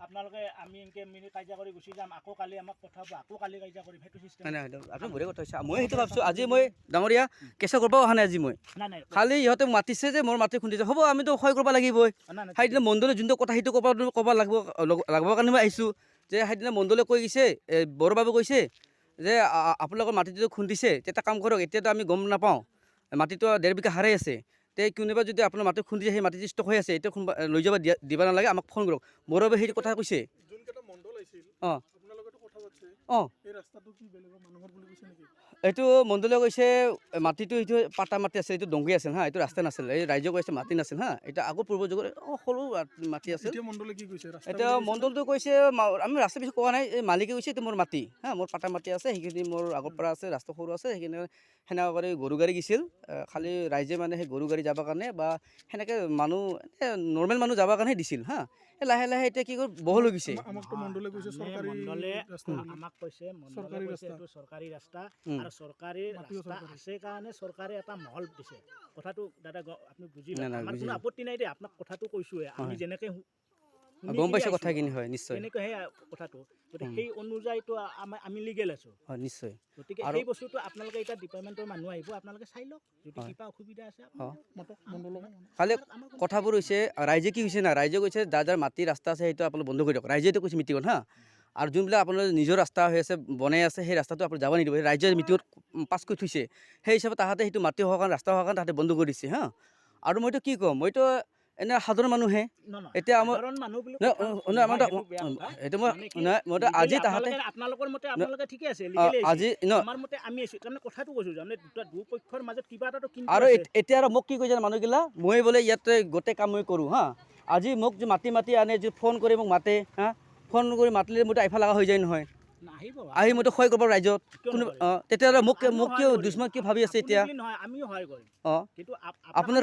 আপোনালোকে আমি এনেকৈ মিনি কাজিয়া কৰি গুচি যাম আকৌ কালি আমাক পঠাব আকৌ কালি কাজিয়া কৰিম সেইটো চিষ্টেম নাই আপুনি ঘূৰে কথা হৈছে মই সেইটো ভাবিছোঁ আজি মই ডাঙৰীয়া কেঁচা কৰিব অহা নাই আজি মই নাই খালি ইহঁতে মাতিছে যে মোৰ মাটি খুন্দিছে হ'ব আমিতো সহায় কৰিব লাগিবই সেইদিনা মণ্ডলে যোনটো কথা সেইটো ক'ব লাগিবৰ কাৰণে মই আহিছোঁ যে সেইদিনা মণ্ডলে কৈ গৈছে বৰবাবু কৈছে যে আপোনালোকৰ মাটিটো খুন্দিছে তেতিয়া কাম কৰক এতিয়াতো আমি গম নাপাওঁ মাটিটো 1.5 বিঘা হাৰাই আছে তে কোনোবা যদি আপোনাৰ মাটি খুন্দিছে সেই মাটিটো ষ্টক হৈ আছে এতিয়া লৈ যাব দিব নালাগে আমাক ফোন কৰক বৰবাবুৱে সেইটো কথা কৈছে অঁ অঁ এইটো মণ্ডলে কৈছে মাটিটো এইটো পাটা মাটি আছিল এইটো ডংগী আছিল হা এইটো ৰাস্তা নাছিল এই ৰাইজে কৈছে মাটি নাছিল হা এতিয়া আগৰ পূৰ্ব যুগৰ সৰু মাটি আছিল এতিয়া মণ্ডলটো কৈছে আমি ৰাস্তা বেছি কোৱা নাই এই মালিকে কৈছে এইটো মোৰ মাটি হা মোৰ পাটা মাটি আছে সেইখিনি মোৰ আগৰ পৰা আছে ৰাস্তা সৰু আছে সেইখিনি সেনেকুৱা কৰি গৰু গাড়ী গৈছিল খালি ৰাইজে মানে সেই গৰু গাড়ী যাবৰ কাৰণে বা সেনেকৈ মানুহ নৰ্মেল মানুহ যাবৰ কাৰণে দিছিল হা লাহে লাহে এতিয়া কি কৰি বহল হৈ গৈছে মণ্ডলে আমাক কৈছে এইটো চৰকাৰী ৰাস্তা আৰু চৰকাৰী ৰাস্তা আছে কাৰণে চৰকাৰে এটা মহল দিছে কথাটো দাদা আপুনি বুজি লওক আমাৰ কোনো আপত্তি নাই দেই আপোনাক কথাটো কৈছোৱে আমি যেনেকৈ গম পাইছে কথাখিনি হয় নিশ্চয় তেনেকৈ সেই কথাটো গতিকে সেই অনুযায়ীতো আমি লিগেল আছোঁ হয় নিশ্চয় গতিকে সেই বস্তুটো আপোনালোকে এতিয়া ডিপাৰ্টমেণ্টৰ মানুহ আহিব আপোনালোকে চাই লওক যদি কিবা অসুবিধা আছে খালি কথাবোৰ হৈছে ৰাইজে কি হৈছে না ৰাইজে কৈছে যাৰ মাটি ৰাস্তা আছে সেইটো আপোনালোকে বন্ধ কৰি দিয়ক ৰাইজেতো কৈছে মিটিঙত হা আৰু যোনবিলাক আপোনাৰ নিজৰ ৰাস্তা হৈ আছে বনাই আছে সেই ৰাস্তাটো আপুনি যাব নিদিব ৰাইজে মিটিঙত পাছ কৰি থৈছে সেই হিচাপে তাহাঁতে সেইটো মাটি হোৱাৰ কাৰণে ৰাস্তা হোৱাৰ কাৰণে তাহাঁতে বন্ধ কৰি দিছে হা আৰু মইতো কি ক'ম মইতো এনে সাধাৰণ মানুহে এতিয়া মইতো আজি তাহাঁতে আপোনালোকৰ মতে আপোনালোকে ঠিকে আছে আজি আমাৰ মতে আমি আছোঁ তাৰমানে কথাটো কৈছোঁ তাৰমানে দুপক্ষৰ মাজত কিবা এটাতো আৰু এতিয়া আৰু মোক কি কৈছে মানুহগিলা মই বোলে ইয়াতে গোটেই কাম মই কৰোঁ হা আজি মোক যে মাতি আনে যে ফোন কৰি মোক মাতে হা ফোন কৰি মাতিলে মইতো আহিব লগা হৈ যায় নহয় আহি মইতো সহায় কৰিব ৰাইজত কোনো তেতিয়াহ'লে মোক কিয় দুশ্মন কি ভাবি আছে এতিয়া অঁ আপোনাৰ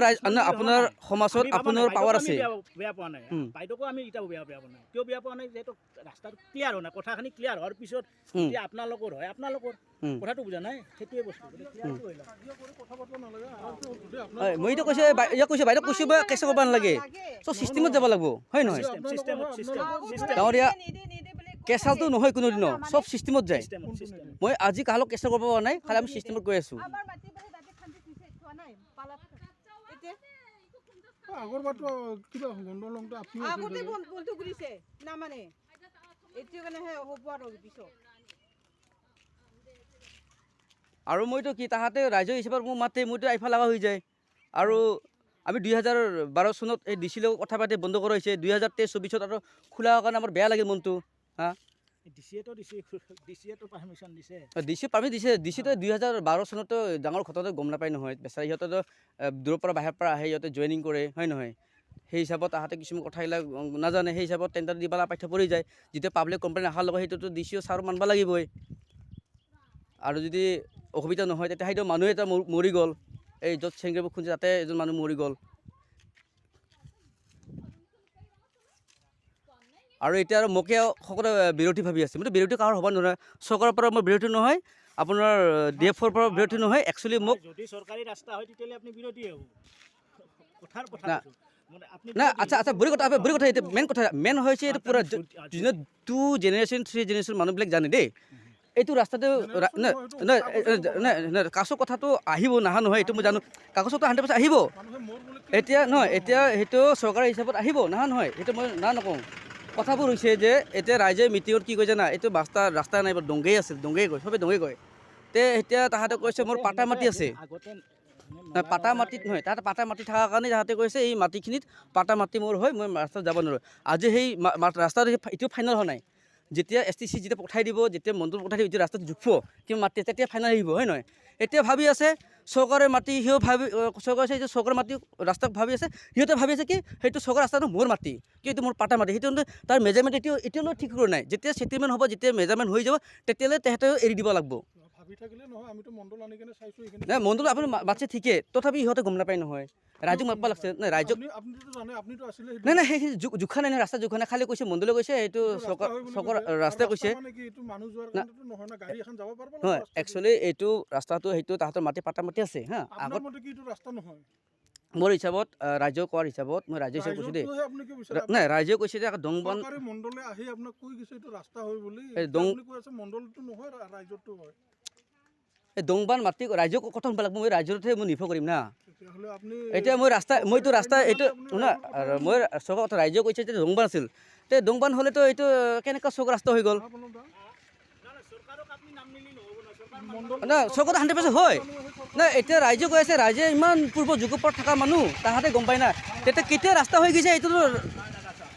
আপোনাৰ সমাজত আপোনাৰ পাৱাৰ আছে বেয়া পোৱা নাই বাইদেউকো আমি এতিয়াও বেয়া পোৱা নাই কিয় বেয়া পোৱা নাই যিহেতু ৰাস্তাটো ক্লিয়াৰ হোৱা নাই কথাখিনি ক্লিয়াৰ হোৱাৰ পিছত এতিয়া আপোনালোকৰ হয় আপোনালোকৰ কথাটো বুজা নাই সেইটোৱে বস্তু মইতো কৈছে ইয়াক কৈছে বাইদেউ কৈছোঁ বা কেঁচা কৰিব নালাগে চব ছিষ্টেমত যাব লাগিব হয় নহয় ডাঙৰীয়া কেঁচালটো নহয় কোনোদিনো চব ছিষ্টেমত যায় মই আজি কাহালক কেঁচা কৰিব পৰা নাই খালি আমি ছিষ্টেমত গৈ আছোঁ আৰু মইতো কি তাহাঁতে ৰাইজৰ হিচাপত মোক মাতে মইতো আহিব লগা হৈ যায় আৰু আমি 2012 চনত এই ডি চি লগত কথা পাতি বন্ধ কৰা হৈছে 2023-24 আৰু খোলা হোৱাৰ কাৰণে আমাৰ বেয়া লাগে মনটো হা ডি চি পাৰ্মিট দিছে ডি চিটো 2012 চনতো ডাঙৰ ঘটনাটো গম নাপায় নহয় বেচাৰা সিহঁতেতো দূৰৰ পৰা বাহিৰৰ পৰা আহে সিহঁতে জইনিং কৰে হয় নহয় সেই হিচাপত তাহাঁতে কিছুমান কথাবিলাক নাজানে সেই হিচাপত টেণ্ডাৰ দিব পাঠ্য পৰি যায় যেতিয়া পাব্লিক কমপ্লেইন অহাৰ লগত সেইটোতো ডি চিও ছাৰ মানিব লাগিবই আৰু যদি অসুবিধা নহয় তেতিয়া সেইটো মানুহ এটা মৰি গ'ল এই য'ত চেংগেবোৰ খুন্দি তাতে এজন মানুহ মৰি গ'ল আৰু এতিয়া আৰু মোকে সকলোৱে বিৰোধী ভাবি আছে মইতো বিৰোধী কাৰো হ'ব নোৱাৰে চৰকাৰৰ পৰা মই বিৰোধী নহয় আপোনাৰ DFৰ পৰা বিৰোধী নহয় একচুৱেলি মোক যদি চৰকাৰী ৰাস্তা হয় তেতিয়াহ'লে আপুনি বিৰোধী হ'ব কথাৰ কথা না আচ্ছা বুঢ়ী কথা এতিয়া মেইন হৈছে এইটো পূৰা 2 জেনেৰেশ্যন 3 জেনেৰেশ্যন মানুহবিলাক জানে দেই এইটো ৰাস্তাটো কাগজৰ কথাটো আহিব নাহা নহয় এইটো মই জানো কাগজতো 100% আহিব এতিয়া নহয় এতিয়া সেইটো চৰকাৰী হিচাপত আহিব নাহা নহয় সেইটো মই নকওঁ কথাবোৰ হৈছে যে এতিয়া ৰাইজে মিটিঙত কি কৈছে না এইটো ৰাস্তা নাই ডংগেই আছিল ডংগেই কয় চবেই ডংগেই কয় তে এতিয়া তাহাঁতে কৈছে মোৰ পাটা মাটি আছে পাটা মাটিত নহয় তাহাঁতে পাটা মাটি থকাৰ কাৰণে তাহাঁতে কৈছে এই মাটিখিনিত পাটা মাটি মোৰ হয় মই ৰাস্তাত যাব নোৱাৰোঁ আজি সেই ৰাস্তাটো এতিয়াও ফাইনেল হোৱা নাই যেতিয়া STC যেতিয়া পঠাই দিব যেতিয়া মণ্ডল পঠাই দিব যেতিয়া ৰাস্তাটো জোখিব কিমান মাটি তেতিয়া ফাইনেল আহিব হয় নহয় এতিয়া ভাবি আছে চৰকাৰে মাটি সিও চৰকাৰে চৰকাৰৰ মাটি ৰাস্তাক ভাবি আছে সিহঁতে ভাবি আছে কি সেইটো চৰকাৰৰ ৰাস্তাটো মোৰ মাটি কি এইটো মোৰ পাটা মাটি সেইটো তাৰ মেজাৰমেণ্ট এতিয়ালৈ ঠিক কৰা নাই যেতিয়া ছেটেলমেণ্ট হ'ব যেতিয়া মেজাৰমেণ্ট হৈ যাব তেতিয়ালৈ তেহেঁতেও এৰি দিব লাগিব নাই মণ্ডল আপুনি মাতিছে ঠিকে তথাপি সিহঁতে গম নাপায় নহয় ৰাইজক মাতিব লাগছে নাই ৰাইজক নাই সেই জোখা নাই ৰাস্তা জোখা নাই খালি কৈছে মণ্ডলে কৈছে এইটো চৰকাৰ ৰাস্তাই কৈছে নহয় একচুৱেলি এইটো ৰাস্তাটো সেইটো তাহাঁতৰ মাটি পাটা মাটি আছে হা আগত মোৰ হিচাপত ৰাজ্য কোৱাৰ হিচাপত মই ৰাজ্য হিচাপে কৈছোঁ দেই ৰাইজৰটোহে আপুনি কি বিচাৰে? নাই ৰাজ্যই কৈছে যে দংবান চৰকাৰী মণ্ডলে আহি আপোনাক কৈ গৈছে এইটো ৰাস্তা হয় বুলি। এই দং- আপুনি কৈ আছে মণ্ডলটো নহয়, ৰাইজৰটো হয়। এই দংবান মাটি ৰাজ্যক কথা শুনিব লাগিব মই ৰাজ্যতহে মই নিৰ্ভৰ কৰিম না তেতিয়াহ'লে আপুনি এতিয়া মই মইতো ৰাস্তা এইটো শুনা মই চৰকাৰ কথা ৰাজ্য কৈছে যে দংবান আছিল তে দংবান হ'লেতো এইটো কেনেকুৱা চৰকাৰ ৰাস্তা হৈ গ'ল চৰকাৰক আপুনি নাম নিলি নহ'ব ন চৰকাৰ না চৰকাৰ 100% হয় না এতিয়া ৰাজ্য কৈ আছে ৰাইজে ইমান পূৰ্ব যুগৰ পৰা থকা মানুহ তাহাঁতে গম পায় না তেতিয়া কেতিয়া ৰাস্তা হৈ গৈছে এইটোতো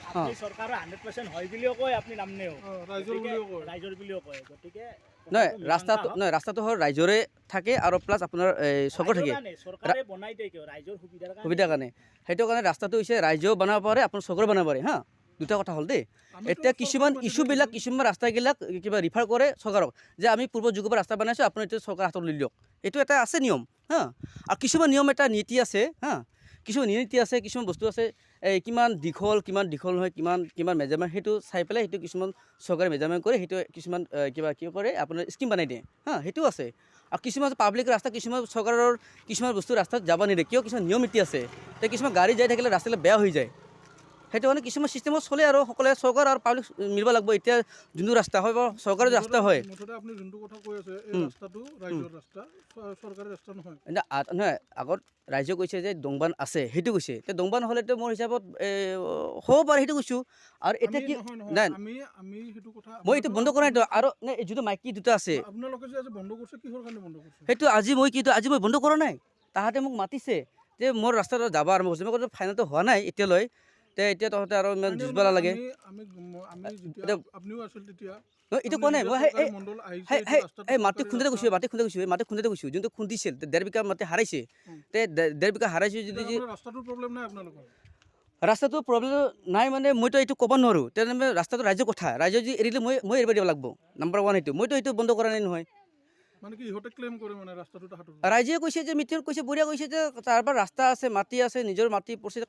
আপুনি চৰকাৰৰ 100% হয় বুলিও কয় আপুনি নাম নেও ৰাইজৰ বুলিও কয়। ৰাইজৰ বুলিও কয় গতিকে নহয় ৰাস্তাটো হ'ল ৰাইজৰে থাকে আৰু প্লাছ আপোনাৰ চৰকাৰ থাকে চৰকাৰে বনাই দিয়ে কিয় ৰাইজৰ সুবিধাৰ কাৰণে সেইটো কাৰণে ৰাস্তাটো হৈছে ৰাইজেও বনাব পাৰে আপোনাৰ চৰকাৰে বনাব পাৰে হা দুটা কথা হ'ল দেই এতিয়া কিছুমান ইছ্যুবিলাক কিছুমান ৰাস্তাবিলাক কিবা ৰিফাৰ কৰে চৰকাৰক যে আমি পূৰ্ব যুগৰ পৰা ৰাস্তা বনাইছোঁ আপুনি এইটো চৰকাৰ হাতত লৈ লওক এইটো এটা আছে নিয়ম হা আৰু কিছুমান নিয়ম এটা নীতি আছে হা কিছুমান নীতি আছে কিছুমান বস্তু আছে এই কিমান দীঘল নহয় কিমান মেজাৰমেণ্ট সেইটো চাই পেলাই সেইটো কিছুমান চৰকাৰে মেজাৰমেণ্ট কৰে সেইটো কিছুমান কিবা কি কৰে আপোনাৰ স্কিম বনাই দিয়ে হা সেইটো আছে আৰু কিছুমান পাব্লিক ৰাস্তা কিছুমান চৰকাৰৰ কিছুমান বস্তু ৰাস্তাত যাব নিদিয়ে কিয় কিছুমান নিয়ম নীতি আছে তে কিছুমান গাড়ী যাই থাকিলে ৰাস্তাবিলাক বেয়া হৈ যায় সেইটো মানে কিছুমান চিষ্টেমত চলে আৰু সকলোৱে চৰকাৰ আৰু পাব্লিক মিলিব লাগিব এতিয়া যোনটো ৰাস্তা হয় বা চৰকাৰৰ ৰাস্তা হয় মুঠতে আপুনি যোনটো কথা কৈ আছে এই ৰাস্তাটো ৰাইজৰ ৰাস্তা, চৰকাৰী ৰাস্তা নহয়। নহয় আগত ৰাইজে কৈছে যে দংবান আছে সেইটো কৈছে এতিয়া দংবান হ'লেতো মোৰ হিচাপত হ'ব পাৰে সেইটো কৈছোঁ আৰু এতিয়া কি নাই আমি সেইটো কথা মই এইটো বন্ধ কৰা নাই আৰু নে যিটো মাইকী দুটা আছে আপোনালোকে যে আজি বন্ধ কৰিছে কিহৰ কাৰণে বন্ধ কৰিছে? সেইটো আজি মই বন্ধ কৰা নাই তাহাঁতে মোক মাতিছে যে মোৰ ৰাস্তাটো যাব আৰম্ভ কৰিছে মই কৈছোঁ ফাইনেলটো হোৱা নাই এতিয়ালৈ তে এতিয়া তহঁতে আৰু ইমান যুঁজিব নালাগে আপুনিও আছিল তেতিয়া এইটো কোৱা নাই মই মণ্ডল এই মাটি খুন্দতে গৈছোঁ যোনটো খুন্দিছিল 1.5 বিঘা মাটি হাৰাইছে তে 1.5 বিঘা হাৰাইছে যদি ৰাস্তাটোৰ প্ৰব্লেম নাই আপোনালোকৰ? ৰাস্তাটো প্ৰব্লেম নাই মানে মইতো এইটো ক'ব নোৱাৰোঁ তেনেহ'লে ৰাস্তাটো ৰাইজৰ কথা ৰাইজে যদি এৰিলে মই এৰিব দিব লাগিব নাম্বাৰ 1 এইটো মইতো এইটো বন্ধ কৰা নাই নহয় মানে কি ইহঁতে ক্লেইম কৰে মানে ৰাস্তাটো তাহাঁতৰ ৰাইজে কৈছে যে মিটিঙত কৈছে বঢ়িয়া কৈছে যে তাৰ পৰা ৰাস্তা আছে মাটি আছে নিজৰ মাটি পৰিস্থিতি